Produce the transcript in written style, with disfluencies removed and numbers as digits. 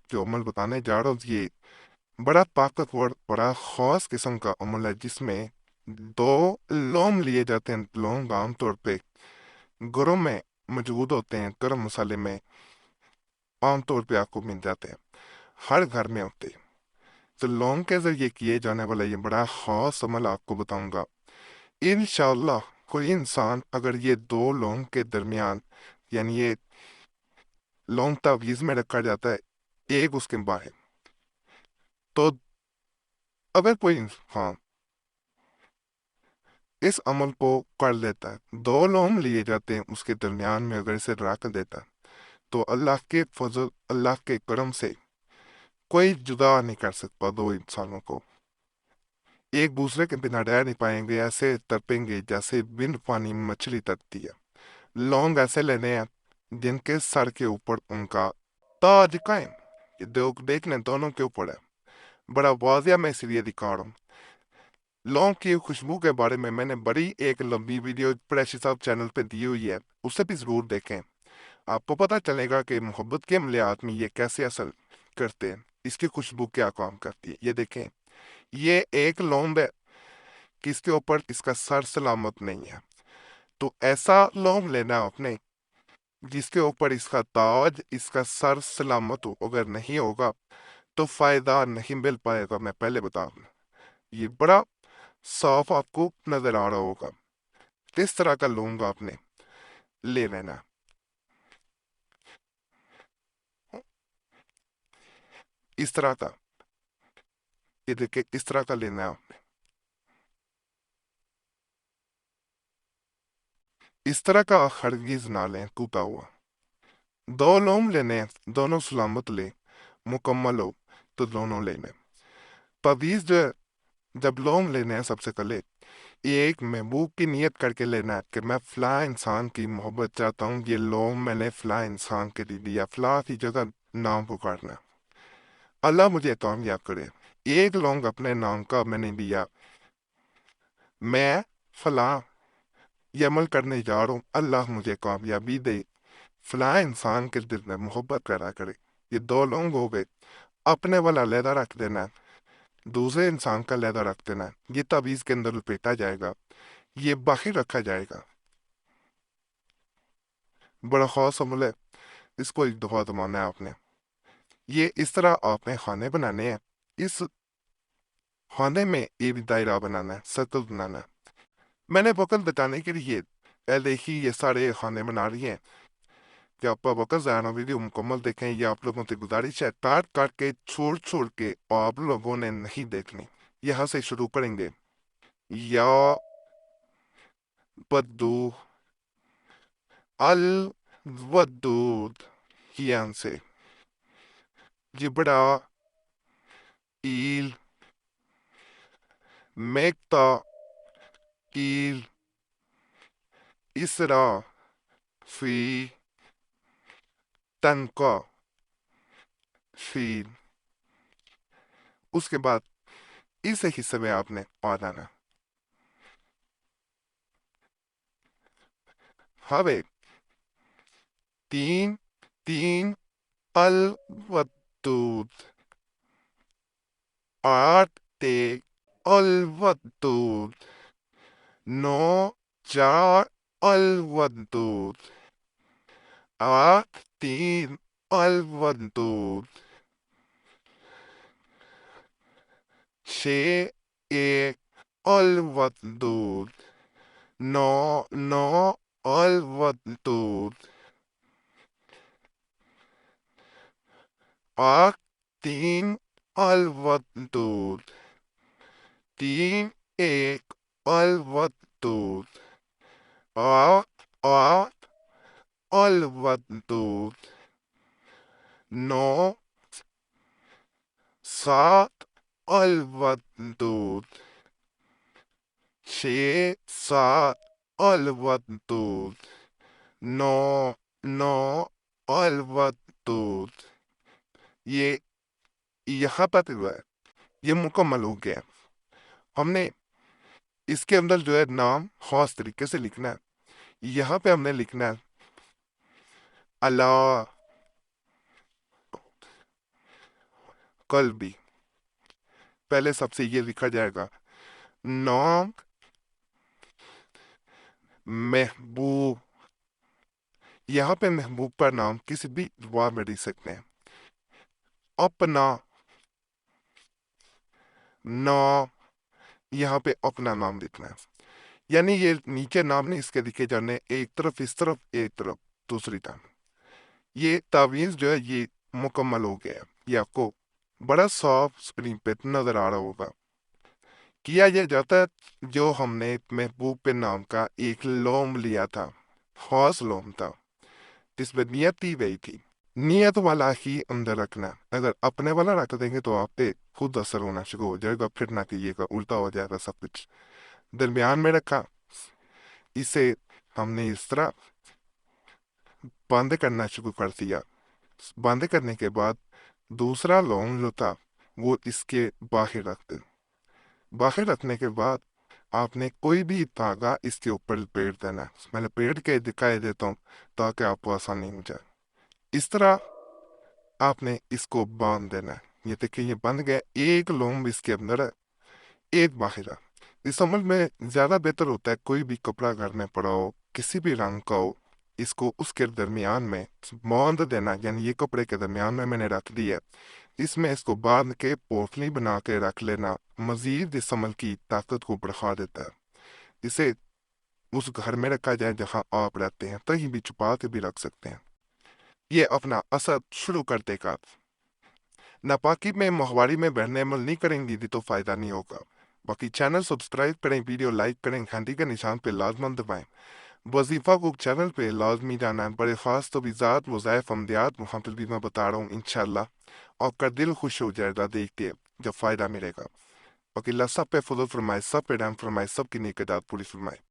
جو عمل بتانے جا رہا ہوں یہ بڑا طاقتور بڑا خاص قسم کا عمل ہے، جس میں دو لونگ لیے جاتے ہیں۔ لونگ عام طور پہ گھروں میں موجود ہوتے ہیں، گرم مسالے میں عام طور پہ آپ کو مل جاتے ہیں، ہر گھر میں ہوتے ہیں۔ تو لونگ کے ذریعے کیے جانے والا یہ بڑا خاص عمل آپ کو بتاؤں گا انشاءاللہ۔ کوئی انسان اگر یہ دو لونگ کے درمیان، یعنی یہ لونگ تعویذ میں رکھا جاتا ہے ایک اس کے باہر، تو اگر کوئی انسان اس عمل کو کر لیتا ہے، دو لونگ لیے جاتے ہیں، اس کے درمیان میں اگر اسے رکھ دیتا ہے، تو اللہ کے فضل، اللہ کے کرم سے کوئی جدا نہیں کر سکتا دو انسانوں کو۔ ایک دوسرے کے بنا رہ نہیں پائیں گے، ایسے تڑپیں گے جیسے بن پانی میں مچھلی تڑپتی ہے۔ لونگ ایسے لینے ہیں جن کے سر کے اوپر ان کا تاج قائم، یہ دیکھ لیں دونوں کے اوپر ہے۔ بڑا واضح میں اس لیے دکھا رہا ہوں۔ لونگ کی خوشبو کے بارے میں نے بڑی ایک لمبی ویڈیو پریشی صاحب چینل پہ دی ہوئی ہے، اسے بھی ضرور دیکھیں۔ آپ کو پتہ چلے گا کہ محبت کے عملیات میں یہ کیسے اثر کرتے ہیں، اس کی خوشبو کیا کام کرتی ہے۔ یہ دیکھیں، یہ ایک لونگ ہے کہ اس کے اوپر اس کا سر سلامت نہیں ہے، تو ایسا لونگ لینا آپ نے جس کے اوپر اس کا تاج، اس کا سر سلامت ہو۔ اگر نہیں ہوگا تو فائدہ نہیں مل پائے گا، میں پہلے بتا دوں۔ یہ بڑا صاف آپ کو نظر آ رہا ہوگا۔ کس طرح کا لونگ آپ نے لے لینا، اس طرح کا، یہ دیکھیں اس طرح کا لینا ہے آپ نے، اس طرح کا ہرگز نہ لیں ٹوٹا ہوا۔ دو لونگ لینے ہیں، دونوں سلامت لے، مکمل ہو تو دونوں لینے۔ تعویذ جو ہے، جب لونگ لینے ہیں سب سے پہلے یہ ایک محبوب کی نیت کر کے لینا ہے کہ میں فلاں انسان کی محبت چاہتا ہوں، یہ لونگ میں نے فلاں انسان کے لیے دیا، فلاں کی جگہ نام پکارنا، اللہ مجھے کامیاب کرے۔ ایک لونگ اپنے نام کا میں نے دیا، میں فلاں یہ عمل کرنے جا رہا ہوں، اللہ مجھے کامیابی دے، فلاں انسان کے دل میں محبت پیدا کرے۔ یہ دو لونگ ہو گئے۔ اپنے والا علیحدہ رکھ دینا ہے، دوسرے انسان کا علیحدہ رکھ دینا ہے۔ یہ تعویذ کے اندر لپیٹا جائے گا، یہ باہر رکھا جائے گا۔ بڑا خاص عمل ہے، اس کو ایک دفعہ زمانا ہے آپ نے۔ یہ اس طرح آپ نے کھانے بنانے ہیں، اس کھانے میں یہ بھی دائرہ بنانا ہے، سرکل بنانا ہے۔ میں نے وقت بتانے کے لیے دیکھی یہ سارے کھانے بنا رہی ہیں کہ آپ کا وقت ضائع نہ ہو، ویڈیو مکمل دیکھیں۔ یہ آپ لوگوں سے گزارش ہے، کاٹ کاٹ کے چھوڑ چھوڑ کے آپ لوگوں نے نہیں دیکھنی۔ یہاں سے شروع کریں گے، یا بدو الودود، یہاں سے جبڑا ایل میکتا ایل اسرا فی تنکا فی۔ اس کے بعد اس حصے میں آپ نے آ جانا۔ ہاوے تین تین الودود، آٹھ تے الودود، نو چار الودود، آٹھ تین الودود، چھ ایک الودود، نو نو الودود، آٹھ تین الودود، تین ایک الودود، آٹھ آٹھ الودود، نو سات الودود، چھ سات الودود، نو نو الودود۔ یہ یہاں پر ہوا ہے، یہ مکمل ہو گیا۔ ہم نے اس کے اندر جو ہے نام خاص طریقے سے لکھنا ہے۔ یہاں پہ ہم نے لکھنا ہے اللہ کل بھی پہلے سب سے یہ لکھا جائے گا نام محبوب. یہاں پہ محبوب کا نام کسی بھی دعا میں لکھ سکتے ہیں. اپنا نام، یہاں پہ اپنا نام لکھنا ہے. یعنی یہ نیچے نام نہیں اس کے لکھے جانے، ایک طرف اس طرف ایک طرف دوسری طرف. یہ تعویذ جو ہے یہ مکمل ہو گیا. یہ آپ کو بڑا صاف اسکرین پہ نظر آ رہا ہوگا. کیا یہ جاتا ہے جو ہم نے محبوب کے نام کا ایک لوم لیا تھا، خاص لوم تھا جس میں نیت دی گئی تھی. نیت والا ہی اندر رکھنا. اگر اپنے والا رکھ دیں گے تو آپ پہ خود اثر ہونا شروع ہو جائے گا، پھر نہ کہیے گا الٹا ہو جائے گا سب کچھ. درمیان میں رکھا، اسے ہم نے اس طرح بند کرنا شروع کر دیا. بند کرنے کے بعد دوسرا لون جو تھا وہ اس کے باہر رکھ دیں. باہر رکھنے کے بعد آپ نے کوئی بھی دھاگا اس کے اوپر لپیٹ دینا. میں لپیٹ کے دکھائی دیتا ہوں تاکہ آپ کو آسانی ہو جائے. اس طرح آپ نے اس کو باندھ دینا ہے. یہ دیکھیں یہ بند گیا. ایک لوم اس کے اندر ہے، ایک باہر ہے. اس عمل میں زیادہ بہتر ہوتا ہے کوئی بھی کپڑا گھر میں پڑا ہو کسی بھی رنگ کا ہو، اس کو اس کے درمیان میں باندھ دینا. یعنی یہ کپڑے کے درمیان میں نے رکھ دیا، اس میں اس کو باندھ کے پوٹلی بنا کے رکھ لینا مزید اس عمل کی طاقت کو بڑھا دیتا ہے. اسے اس گھر میں رکھا جائے جہاں آپ رہتے ہیں، کہیں بھی چھپا کے بھی رکھ سکتے ہیں. یہ اپنا اثر شروع کر دے گا. ناپاکی میں ماہواری میں بہرنے عمل نہیں کریں گی تو فائدہ نہیں ہوگا. باقی چینل سبسکرائب کریں، ویڈیو لائک کریں، گھنٹی کے نشان پہ لازمن دبائیں. وظیفہ کو چینل پہ لازمی جانا ہے. بڑے خاص توضیحات وظائف عملیات وہاں پہ بھی میں بتا رہا ہوں انشاءاللہ. آپ کا دل خوش ہو جائے گا دیکھ کے جب فائدہ ملے گا. باقی اللہ سب پہ فضل فرمائے، سب پہ رحم فرمائے، سب کی نیک ارادات پوری فرمائے.